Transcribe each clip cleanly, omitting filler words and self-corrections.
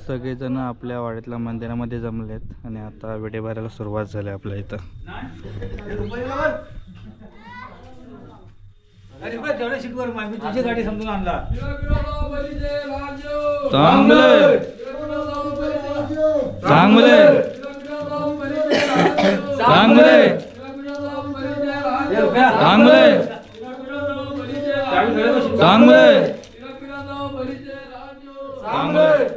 सगळेजण आपल्या वाडीतल्या मंदिरामध्ये जमलेत आणि आता विडे भरायला सुरुवात झाली आपल्या इथं. तुझी गाडी समजून आणला चांगले चांगले चांगले चांगले चांगले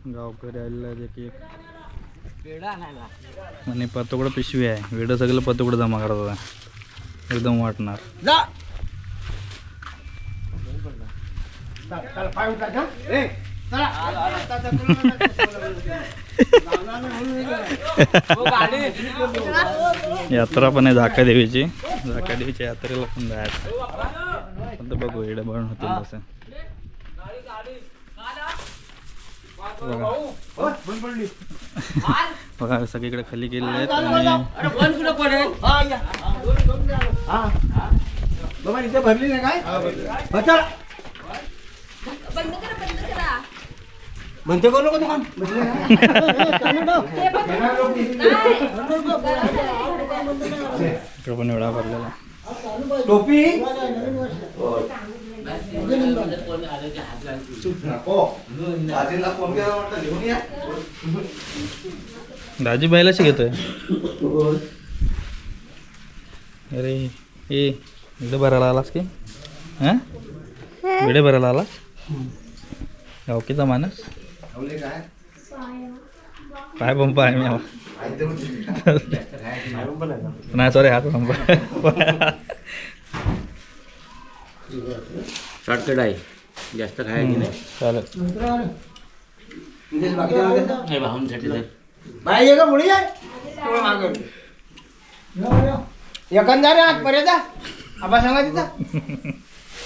गावकरी आलेला की आणि पतोकडं पिशवी आहे. वेड सगळं पतोकडं जमा करतात एकदम वाटणार. यात्रा पण आहे झाका देवीची. झाका देवीच्या यात्रेला पण जायचं. बघू वेड बन होतील तसं. बघा सगळीकडे खाली गेलेले आहेत भरली नाही काय म्हणते करू नको इकडे पण एवढा भरलेला. टोपी दाजी बायलाशी घेतोय. अरे ए इकडे भरायला आलास की हा इकडे भरायला आलास गावकीचा माणूस. पाय पंप आहे मी नाही सॉरी हात पंप शॉर्टकट आहे जास्त खायची नाही. चालेल एकंदर आजपर्यंत आबा सांगा तिथं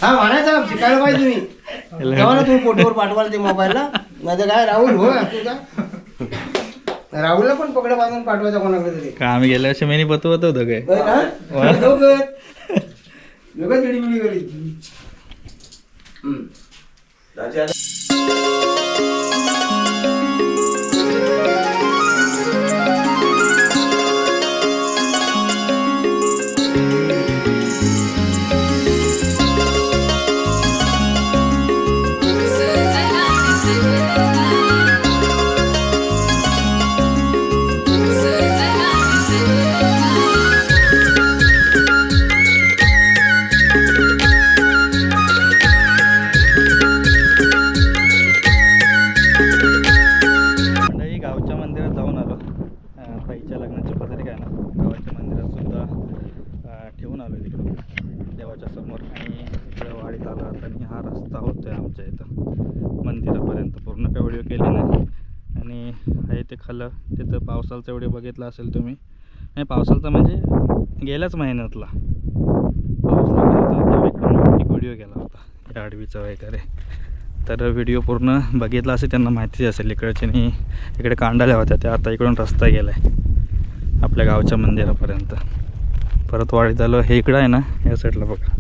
हा म्हणायचं शिकायला पाहिजे तुम्ही तेव्हा ना तुम्ही फोटोवर पाठवाल ते मोबाईलला. नाही तर काय राहुल हो राहुलला पण पकड बांधून पाठवायचा कोणाकडे तरी. का आम्ही गेल्या वर्षी मेनी पतवत होतं काय लगेच मिळी करी. ठेवून आलो तिकडं देवाच्या समोर आणि इकडं वाडीत आलो. आणि हा रस्ता होतोय आमच्या इथं मंदिरापर्यंत. पूर्ण काही व्हिडिओ केले नाही. आणि आहे ते खाल्लं तिथं पावसाचा व्हिडिओ बघितला असेल तुम्ही. आणि पावसाचा म्हणजे गेल्याच महिन्यातला पाऊस लागला होता एक व्हिडिओ केला होता या आडवीचा वगैरे. तर व्हिडिओ पूर्ण बघितला असेल त्यांना माहिती असेल. इकडचे आणि इकडे कांडाल्या होत्या त्या आता इकडून रस्ता गेला आहे आपल्या गावच्या मंदिरापर्यंत. परत वाडीत आलो. हे इकडं आहे ना या साईडला बघा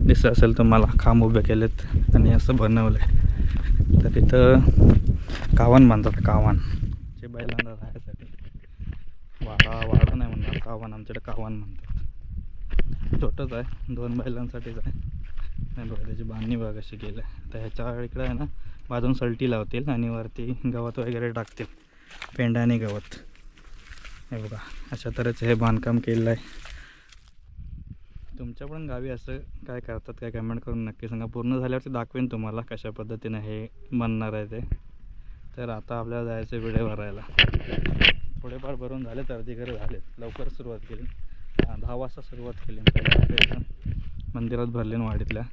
दिसत असेल तुम्हाला खांब उभे केलेत आणि असं बनवलं आहे. तर इथं कावन बांधतात. कावन जे बैलांना राहण्यासाठी. वाडा नाही म्हणणार कावन आमच्याकडे कावन म्हणतात. छोटंच आहे 2 बैलांसाठीच आहे. आणि बघा त्याची बांधणी बघा कशी केलं आहे. तर ह्याच्या इकडं आहे ना बाजून सलटी लावतील आणि वरती गवत वगैरे टाकतील. पेंडा आणि गवत. हे बघा अशा तऱ्हेचं हे बांधकाम केलेलं आहे. तुमच्या पण गावी असं काय करतात काय कमेंट करून नक्की सांगा. पूर्ण झाल्यावरती दाखवेन तुम्हाला कशा पद्धतीने हे बनणार आहे ते. तर आता आपल्याला जायचं विडे भरायला. थोडेफार भरून झाले तर अर्धी घरं झालेत. लवकर सुरुवात केली 10 वाजता सुरुवात केली. मंदिरात भरले वाडीतल्या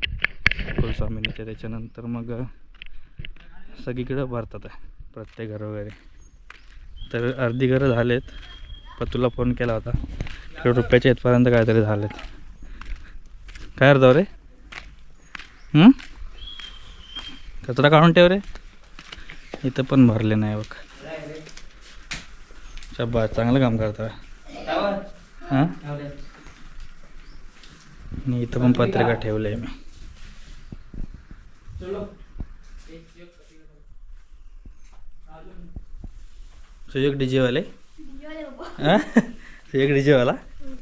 कुलस्वामिनीच्या. त्याच्यानंतर मग सगळीकडं भरतात आहे प्रत्येक घरोघरी. तर अर्धी घरं झालेत, पण तुला फोन केला होता रुपयाच्या इथपर्यंत काहीतरी झालेत. काय अर्धा रे? कचरा काढून ठेव रे. इथं पण भरले नाही बघ. शब्बा चांगलं काम करता. हां आणि इथं पण पत्रिका ठेवली आहे मी. सुयोग डीजे वाले हां सुयोग डीजे वाला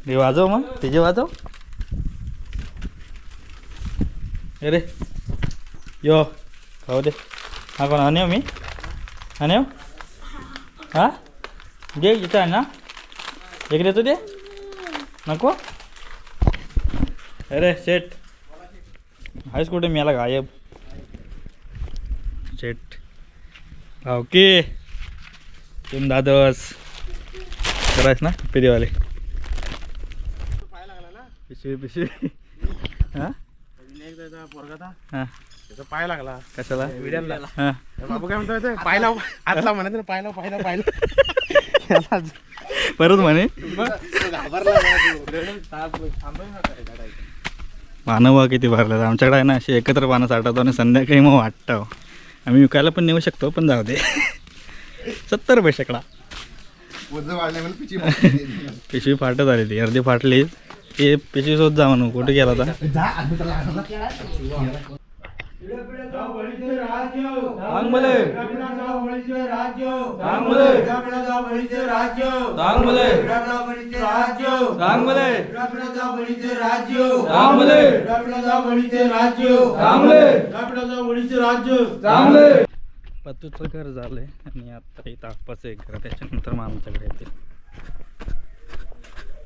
हे वाजव मग डीजे वाजव. अरे यो खाऊ दे. हा कोण आणेव मी आणेव हां दे इथं आहे ना एक देतो दे नको. अरे शेट आहेस कुठे मी याला गायब. शेट ओके तुम दादोस करायच ना पिदेवाले पिशवी पिशवी. हां हां त्याचा पाय लागला कशाला विड्याला. हां बाबू काय म्हणतो पायला आतला म्हणायचं पायला पायला पायला परत म्हणे पानं बघा किती भरल्यात. आमच्याकडे आहे ना अशी एकत्र पानं साठवतो आणि संध्याकाळी मग वाटतं. आम्ही विकायला पण नेऊ शकतो पण जाऊ दे. 70 रुपये शेकडा. पिशवी फाटत आली ती अर्धी फाटली. ते पिशवी शोध जा म्हणून कुठे गेला होता. पत्तूचं घर झालंय आणि आता इथं आप्पाचं एक घर. त्याच्यानंतर मग आमच्याकडे येते.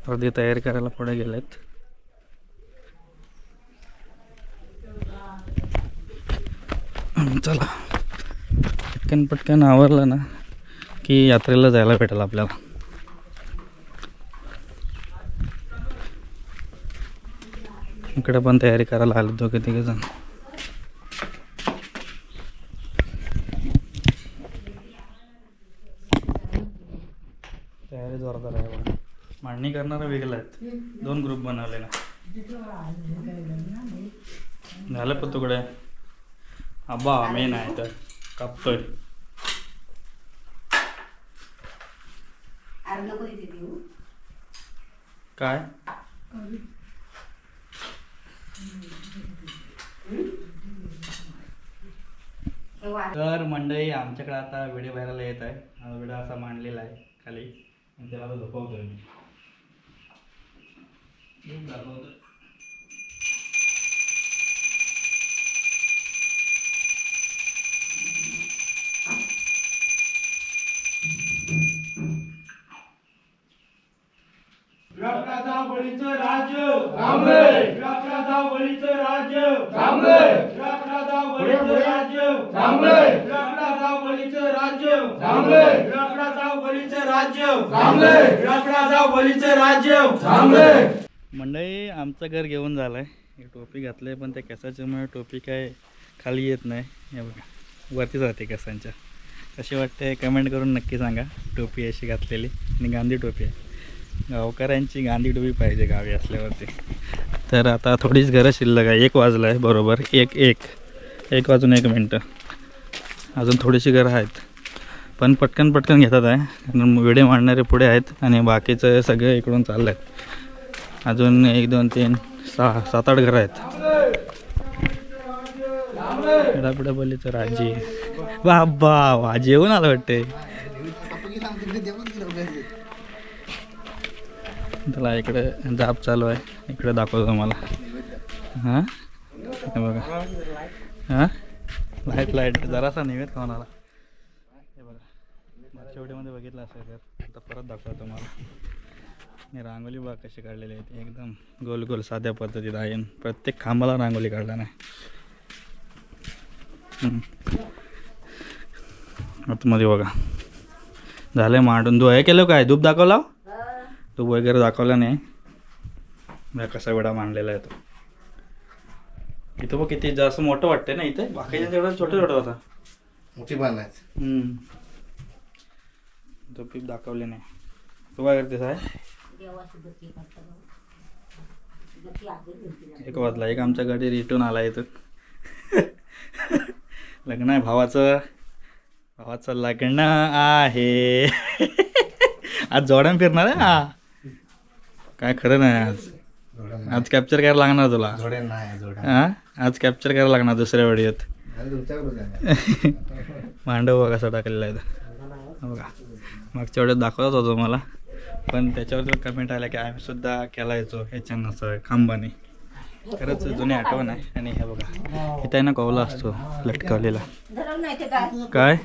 अर्धी तयारी करायला पुढे गेलेत. चला पटकन पटकन आवरलं ना की यात्रेला जायला भेटेल आपल्याला. इकडे पण तयारी करायला आले दोघे तिघे जण. तयारी जोरदार आहे बघा. मांडणी करणारा वेगळा आहेत. 2 ग्रुप बनवले ना. झालं पण तुकडे आबा मेन आहे तर कापतोय. काय तर मंडळी आमच्याकडे आता व्हिडिओ व्हायरल येत आहे. हा व्हिडिओ असा मांडलेला आहे खाली आणि त्याला झोपवतोय मी. दाखवतो राज्य मंडळी आमचं घर घेऊन झालंय. टोपी घातलंय पण त्या केसाच्यामुळे टोपी काय खाली येत नाही. हे बघा वरतीच राहते केसांच्या. कशी वाटते कमेंट करून नक्की सांगा. टोपी अशी घातलेली आणि गांधी टोपी आहे. गावकऱ्यांची गांधी टोपी पाहिजे गावी असल्यावरती. तर आता थोडीच घरं शिल्लक आहे. 1 वाजलं आहे बरोबर. 1 वाजून 1 मिनटं. अजून थोडीशी घरं आहेत पण पटकन पटकन घेतात आहे. कारण व्हिडिओ मांडणारे पुढे आहेत आणि बाकीचं सगळं इकडून चाललं आहे. अजून 1 2 3 6 7 8 घरं आहेत. पिडापिडापल्लीचं राजी बाबा वा जेवून आलं वाटते. त्याला इकडे जाप चालू आहे. इकडे दाखवतो मला. हां हे बघा हां लाईट जरासा निवेद कोणाला. हे बघा मागच्या व्हिडिओमध्ये बघितलं असेल तर आता परत दाखवतो तुम्हाला. आणि रांगोली बघा कशी काढलेली आहे ती. एकदम गोल गोल साध्या पद्धतीत आहे. प्रत्येक खांबाला रांगोली काढला नाही. आतमध्ये बघा झालं मांडून. हे केलं काय धूप दाखवला. धूप वगैरे दाखवला नाही. कसा वेळा मांडलेला आहे तो. इथं बघ किती जास्त मोठं वाटतंय ना. इथे बाकीच्या तेवढं छोटं छोटं होता. मोठी बाण आहे. तो पीप दाखवले नाही. तू काय करतेस आहे? 1 वाजला. एक आमच्या गाडी रिटर्न आला इथं. लग्न आहे भावाचं लग्न आहे. आज जोड्यान फिरणार आहे हा. काय खरं नाही. आज कॅप्चर करायला लागणार तुला. जोड्या नाही जोड्या. हा आज कॅप्चर करायला लागणार दुसऱ्या वेळेत. मांडव बघा कसा टाकलेला आहे बघा. मागच्या वेळेत दाखवत होतो मला, पण त्याच्यावर कमेंट आल्या की आम्ही सुद्धा केला यायचो ह्याच्यानं असं खांबाने. खरंच जुनी आठवण आहे. आणि हे बघा इथे ना कौला असतो लटकवलेला. काय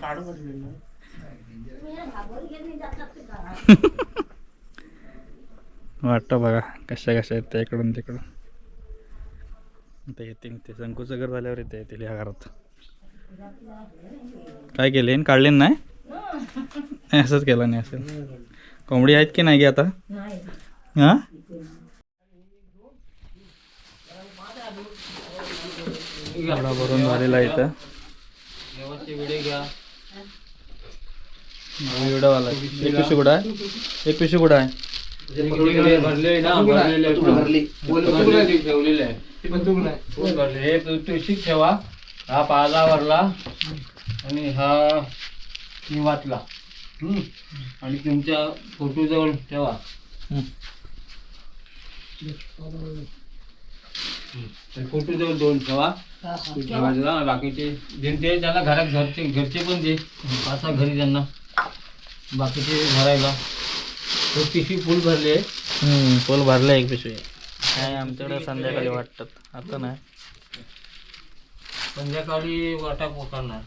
वाटतं बघा कशा येते इकडून तिकडून. ते येते ते शंकूचं घर झाल्यावर येते येतील ह्या घरात. काय केले काढले नाही? असंच केलं नाही असेल. कोंबडी आहेत की नाही गे आता? हां एवढा भरून झालेला आहे इथं. व्हिडिओ आला. एक पिशवी कुठं आहे? एक पिशवी कुठं आहे? ठेवा. हा पाला भरला आणि हा वाटला आणि तुमच्या फोटो जवळ ठेवा. फोटो जवळ दोन ठेवा. बाकीचे दे त्यांना घरात घरचे पण दे. असा घरी त्यांना बाकीचे भरायला. पिशवी फुल भरले. फुल भरलं एक पिशवी. काय आमच्याकडे संध्याकाळी वाटतात, आता नाही. संध्याकाळी वाटा पोकारणार.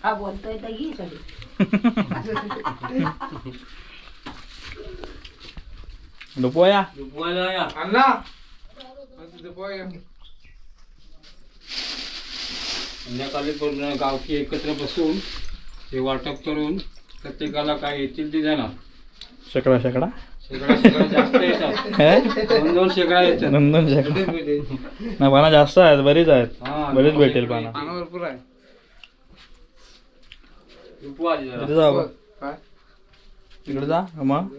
हा बोलतोय तर घे सगळी. डुपोया दुपारला या. संध्याकाळी पूर्ण गावकी एकत्र बसून ते वाटप करून प्रत्येकाला काय येतील ते जाणार. शेकडा शेकडा जास्त येतात. 2-2 शेकडा येतात. 2-2 शेकडा नाही. पाना जास्त आहेत, बरीच आहेत. बरीच भेटेल पाना. भरपूर आहे. तिथे जा बघ. तिकडे जा मग.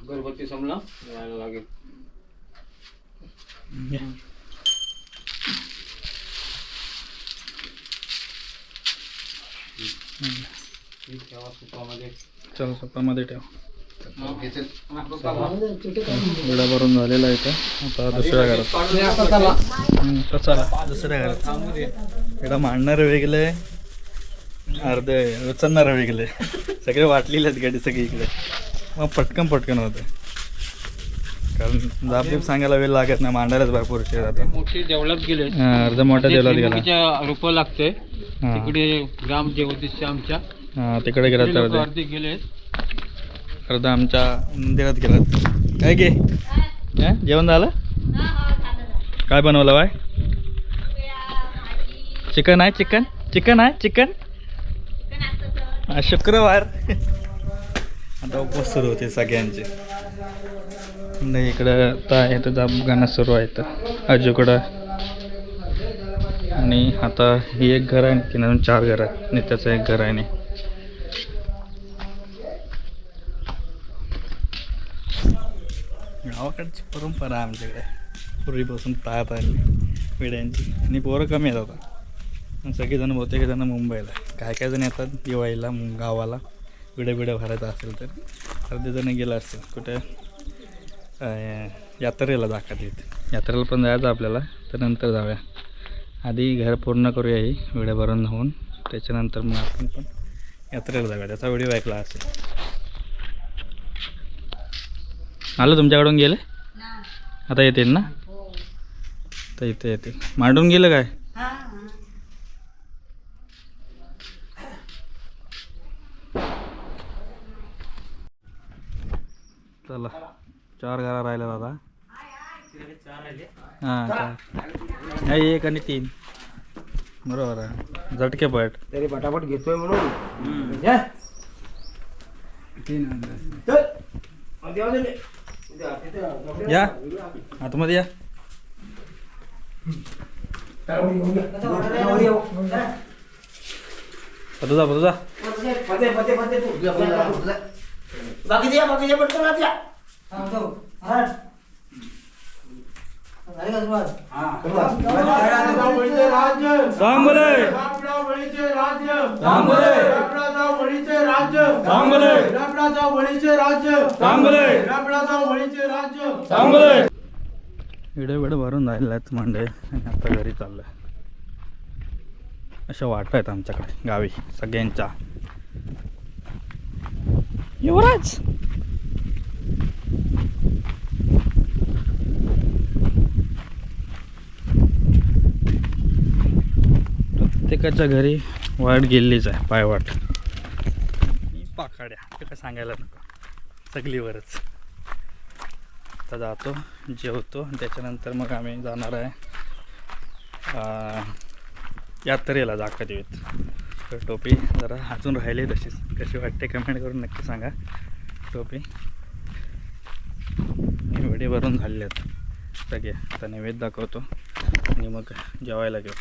अगरबत्ती समला यायला लागेल. चल स्वतःमध्ये ठेव. विडा भरून झालेला आहे. आता दुसऱ्या घरात चला. दुसऱ्या घरात विडा मांडणारं वेगळे, अर्धे उचलणारं वेगळे. सगळे वाटलेले आहेत गाडी सगळी इकडे. मग पटकन होतं. कारण जापदीप सांगायला वेळ लागत नाही. मांडायलाच भरपूर शेत आता. मोठे देवळात गेले. अर्ध मोठ्या देवळात गेला. रोप लागते तिकडे ग्राम ज्योतिषच्या आमच्या. तिकडे गेला तर अर्धे गेले. अर्धा आमच्या मंदिरात गेलात. काय घे जेवण झालं? काय बनवलं बाय? चिकन आहे. चिकन आहे. आज शुक्रवार. आता उपवास सुरू होते सगळ्यांचे. नाही इकडं आता आहे तर गाणं सुरू आहे तर आजूकडं. आणि आता ही एक घर आहे. की अजून 4 घर आहेत. नित्याचं एक घर आहे. नाही गावाकडची परंपरा आमच्याकडे पूर्वीपासून पाहत आली पिढ्यांची. आणि पोरं कमी येतात आता. सगळेजण बहुतेक जण मुंबईला. काय जण येतात दिवाळीला गावाला. बिडं भरायचं असेल तर. अर्धे जण गेलं असतील कुठे यात्रेला दाखवत. यात्रेला पण जायचं आपल्याला, तर नंतर जाऊया. आधी घर पूर्ण करूया ही विडं भरून होऊन. त्याच्यानंतर मग आपण पण यात्रेला जाऊया. त्याचा व्हिडिओ ऐकला असेल. आलं तुमच्याकडून गेले? आता येतील ना? तर इथे येतील. मांडून गेलं काय? चला 4 घरा राहिल्या दादा. हां 4 नाही 1 आणि 3 बरोबर आहे. झटके पट तरी पटापट घेतोय म्हणून. या आतमध्ये या. पतू जा बाकीचे पटकन आज या. राम बोले राम बोले राम बोले राम बोले. व्हिडिओ भरून झालेला आहेत मांडे आणि आता घरी चाललंय. अशा वाटा आहेत आमच्याकडे गावी सगळ्यांच्या. युवराज प्रत्येकाच्या घरी वाट गेलीच आहे, पायवाट पाखाड्या ते काय सांगायला नको, सगळीवरच. आता जातो जेवतो आणि त्याच्यानंतर मग आम्ही जाणार आहे यात्रेला जाकादेवीत. तर टोपी जरा अजून राहिली तशीच, कशी वाटते कमेंट करून नक्की सांगा. टोपी व्हिडिओ भरून झालेले आहेत सगळे. आता नैवेद्य दाखवतो आणि मग जेवायला घेऊ.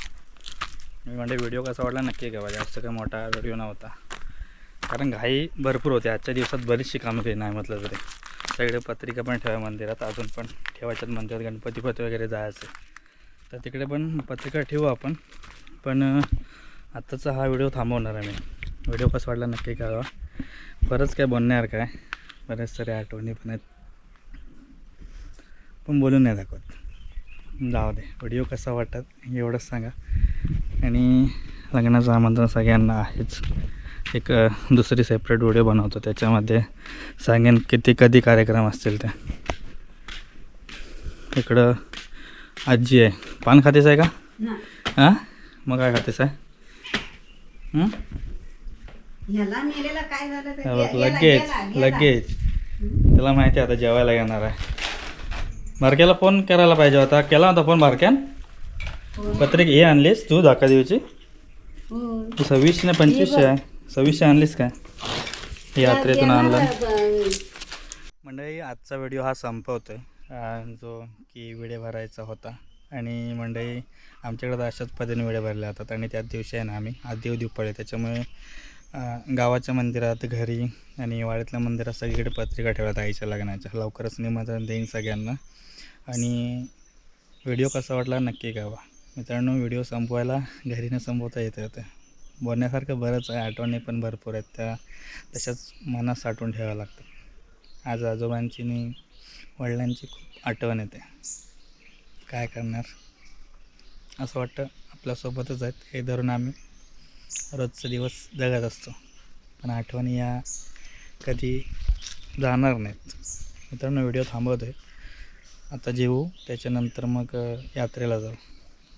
मी म्हणजे व्हिडिओ कसा वाटला नक्की घ्यावा, जास्त काय मोठा व्हिडिओ नव्हता कारण घाई भरपूर होती. आजच्या दिवसात बरीचशी कामं केली नाही म्हटलं तरी. सगळे पत्रिका पण ठेवा मंदिरात, अजून पण ठेवायच्यात मंदिरात. गणपतीपती वगैरे जायचं तर तिकडे पण पत्रिका ठेवू आपण. पण आत्ताचा हा व्हिडिओ थांबवणार आहे मी. व्हिडिओ कसा वाटला नक्की कळवा. बरंच काय बोलणार काय, बरेच सारे आठवणी पण आहेत पण बोलून नाही दाखवत. जाऊ दे, व्हिडिओ कसा वाटत एवढंच सांगा. आणि लग्नाचं आमंत्रण सगळ्यांना आहेच. एक दुसरी सेपरेट व्हिडिओ बनवतो, त्याच्यामध्ये सांगेन कधी कार्यक्रम असतील ते. इकडं आजी आहे. पान खातेच आहे का? हां, मग काय खातेच आहे? लगेच त्याला माहिती आहे आता जेवायला येणार आहे. बारक्याला फोन करायला पाहिजे होता. केला होता फोन बारक्यान. पत्रिका हे आणलीस तू जाकादेवीची? 26 नाही 25 आहे. 26 आणलीस काय? यात्रेतून आणला. मंडळी आजचा व्हिडिओ हा संपवतोय, जो की व्हिडिओ भरायचा होता. आणि मंडळी आमच्याकडे तर अशाच पद्धतीने व्हिडिओ भरले जातात. आणि त्याच दिवशी आहे ना आम्ही आज देव पडले, त्याच्यामुळे गावाच्या मंदिरात, घरी आणि वाड्यातल्या मंदिरात सगळीकडे पत्रिका ठेवतात आईच्या लग्नाच्या. लवकरच निमंत्रण देईन सगळ्यांना. आणि व्हिडिओ कसा वाटला नक्की कळवा मित्रांनो. व्हिडिओ संपवायला घरी न संपवता येतं. बोलण्यासारखं बरंच आहे, आठवणी पण भरपूर आहेत. त्या तशाच मनात साठवून ठेवावं लागतं. आज आजोबांची आणि वडिलांची खूप आठवण येते. काय करणार, असं वाटतं आपल्यासोबतच आहेत हे धरून आम्ही रोजचा दिवस जगत असतो. पण आठवणी या कधी जाणार नाहीत. मित्रांनो व्हिडिओ थांबवतो आहे. आता जेवू, त्याच्यानंतर मग यात्रेला जाऊ.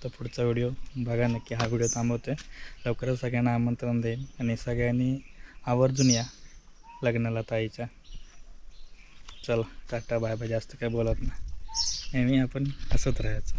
तर पुढचा व्हिडिओ बघा नक्की. हा व्हिडिओ थांबवतो आहे. लवकरच सगळ्यांना आमंत्रण देईन आणि सगळ्यांनी आवर्जून या लग्नाला ताईच्या. चला टाटा बाय बाय. जास्त काय बोलत नाही, नेहमी आपण हसत राहायचं.